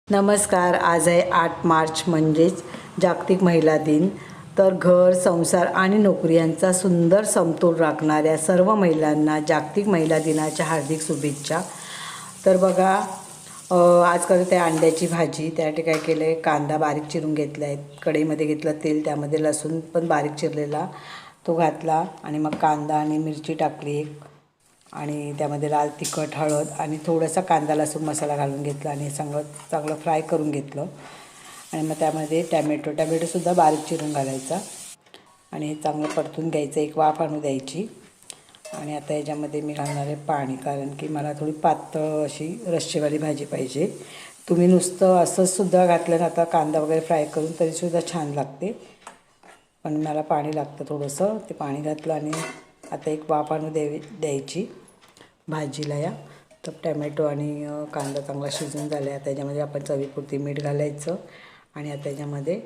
नमस्कार. आज आहे 8 मार्च म्हणजेच जागतिक महिला दिन. तर घर, संसार आणि नोकरी यांचा सुंदर समतोल राखणाऱ्या सर्व महिलांना जागतिक महिला दिनाच्या हार्दिक शुभेच्छा. तर बघा, आज करते अंड्याची भाजी. त्यासाठी काय केलं आहे, कांदा बारीक चिरून घेतला आहे, कढईमध्ये घेतलं तेल, त्यामध्ये लसूण पण बारीक चिरलेला तो घातला आणि मग कांदा आणि मिरची टाकली आणि त्यामध्ये लाल तिखट, हळद आणि थोडासा कांदा लसूण मसाला घालून घेतला आणि चांगलं फ्राय करून घेतलं. आणि मग त्यामध्ये टॅमॅटोसुद्धा बारीक चिरून घालायचा आणि चांगलं परतून घ्यायचं, एक वाफ आणू द्यायची. आणि आता याच्यामध्ये मी घालणार आहे पाणी, कारण की मला थोडी पातळ अशी रस्सेवाली भाजी पाहिजे. तुम्ही नुसतं असंचसुद्धा घातलं ना, आता कांदा वगैरे फ्राय करून, तरीसुद्धा छान लागते, पण मला पाणी लागतं थोडंसं. ते पाणी घातलं आणि आता एक वाफ आणू द्यायची भाजीला या. तर टॅमॅटो आणि कांदा चांगला शिजून झाला आहे. त्याच्यामध्ये आपण चवीपुरती मीठ घालायचं आणि आता त्याच्यामध्ये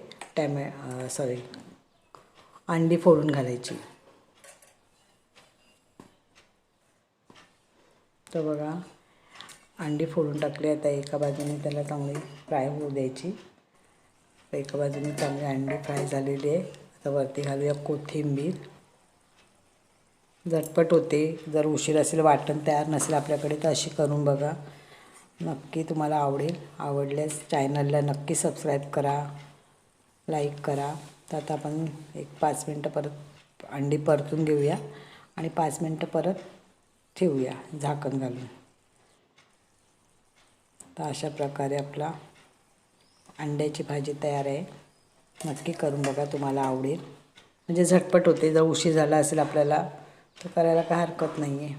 अंडी फोडून घालायची. तर बघा, अंडी फोडून टाकली. आता एका बाजूने त्याला चांगली फ्राय होऊ द्यायची. तर एका बाजूने चांगली अंडी फ्राय झालेली आहे. आता वरती घालूया कोथिंबीर. झटपट होते. जर उशीर असेल, वाटण तयार नसेल आपल्याकडे, तर अशी करून बघा, नक्की तुम्हाला आवडेल. आवडल्यास चॅनलला नक्की सबस्क्राईब करा, लाईक करा. तर आता आपण एक 5 मिनटं परत अंडी परतून घेऊया आणि 5 मिनटं परत ठेवूया झाकण घालून. तर अशा प्रकारे आपला अंड्याची भाजी तयार आहे. नक्की करून बघा, तुम्हाला आवडेल. म्हणजे झटपट होते. जर उशीर झाला असेल आपल्याला तर करायला काय हरकत नाही आहे.